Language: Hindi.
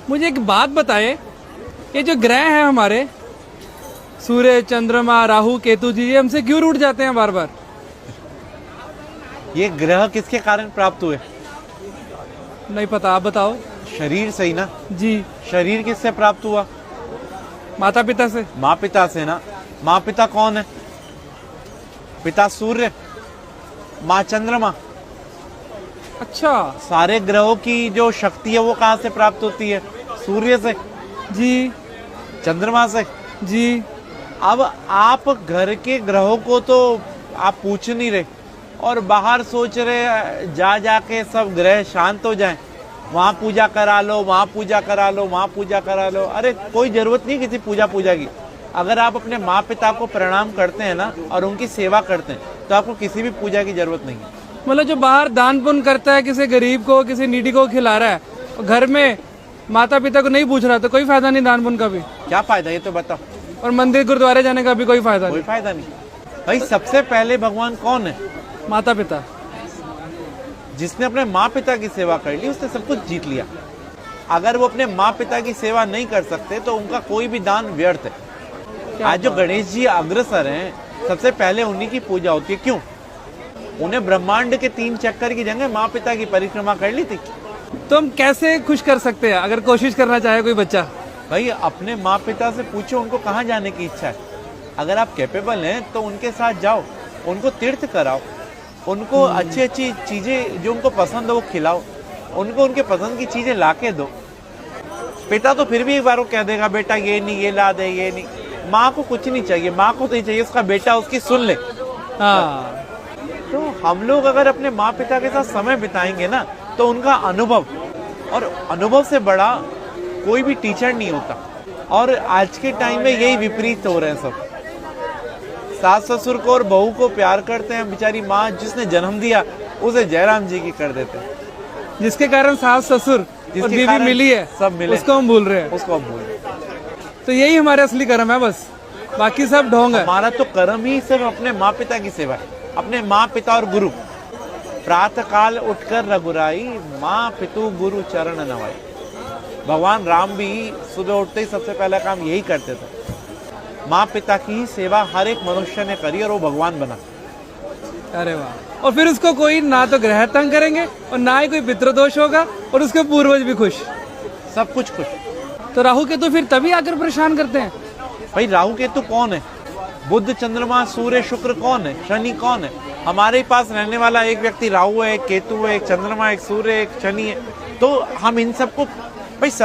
मुझे एक बात बताएं, ये जो ग्रह हैं हमारे सूर्य, चंद्रमा, राहु, केतु जी, ये हमसे क्यों रूठ जाते हैं बार बार? ये ग्रह किसके कारण प्राप्त हुए? नहीं पता, आप बताओ। शरीर से ही ना। जी। शरीर किससे प्राप्त हुआ? माता पिता से। माँ पिता से ना। माँ पिता कौन है? पिता सूर्य, माँ चंद्रमा। अच्छा। सारे ग्रहों की जो शक्ति है वो कहाँ से प्राप्त होती है? सूर्य से जी। चंद्रमा से जी। अब आप घर के ग्रहों को तो आप पूछ नहीं रहे और बाहर सोच रहे जा जाके सब ग्रह शांत हो जाएं, वहां पूजा करा लो, वहां पूजा करा लो, वहां पूजा करा लो। अरे कोई जरूरत नहीं किसी पूजा की। अगर आप अपने माँ पिता को प्रणाम करते हैं ना और उनकी सेवा करते हैं तो आपको किसी भी पूजा की जरूरत नहीं है। मतलब जो बाहर दान पुण्य करता है, किसी गरीब को, किसी नीडी को खिला रहा है, और घर में माता पिता को नहीं पूछ रहा, तो कोई फायदा नहीं दान पुण्य का भी। क्या फायदा ये तो बताओ। और मंदिर गुरुद्वारे जाने का भी कोई फायदा कोई फायदा नहीं। भाई सबसे पहले भगवान कौन है? माता पिता। जिसने अपने माँ पिता की सेवा कर ली उसने सब कुछ जीत लिया। अगर वो अपने माँ पिता की सेवा नहीं कर सकते तो उनका कोई भी दान व्यर्थ है। आज जो गणेश जी अग्रसर हैं, सबसे पहले उन्हीं की पूजा होती है। क्यों? उन्हें ब्रह्मांड के 3 चक्कर की जगह माँ पिता की परिक्रमा कर ली थी। तो हम कैसे खुश कर सकते हैं अगर कोशिश करना चाहे कोई बच्चा? भाई अपने माँ पिता से पूछो उनको कहाँ जाने की इच्छा है। अगर आप कैपेबल हैं तो उनके साथ जाओ, उनको तीर्थ कराओ, उनको अच्छी अच्छी चीजें जो उनको पसंद हो वो खिलाओ, उनको उनके पसंद की चीजें ला के दो। पिता तो फिर भी एक बार वो कह देगा बेटा ये नहीं, ये ला दे, ये नहीं। माँ को कुछ नहीं चाहिए, माँ को तो ही चाहिए उसका बेटा उसकी सुन ले। हाँ। तो हम लोग अगर अपने माँ पिता के साथ समय बिताएंगे ना तो उनका अनुभव, और अनुभव से बड़ा कोई भी टीचर नहीं होता। और आज के टाइम में यही विपरीत हो रहे हैं सब। सास ससुर को और बहू को प्यार करते हैं, बेचारी माँ जिसने जन्म दिया उसे जयराम जी की कर देते हैं। जिसके कारण सास ससुर और बीवी मिली है, सब मिले, उसको हम भूल रहे हैं। उसको हम भूल रहे हैं। तो यही हमारे असली कर्म है, बस बाकी सब ढोंग है। हमारा तो कर्म ही सिर्फ अपने माँ पिता की सेवा है, अपने माँ पिता और गुरु। प्रातः काल उठकर रघुराई, माँ पितु गुरु चरण नवाई। भगवान राम भी सुबह उठते ही सबसे पहला काम यही करते थे। माँ पिता की ही सेवा हर एक मनुष्य ने करी और वो भगवान बना। अरे वाह। और फिर उसको कोई ना तो ग्रह तंग करेंगे और ना ही कोई पितृदोष होगा, और उसके पूर्वज भी खुश, सब कुछ खुश। तो राहु केतु फिर तभी आकर परेशान करते हैं। भाई राहु केतु कौन है? बुध, चंद्रमा, सूर्य, शुक्र कौन है? शनि कौन है? हमारे पास रहने वाला एक व्यक्ति राहु है, एक केतु है, एक चंद्रमा, एक सूर्य, एक शनि है। तो हम इन सबको भाई सब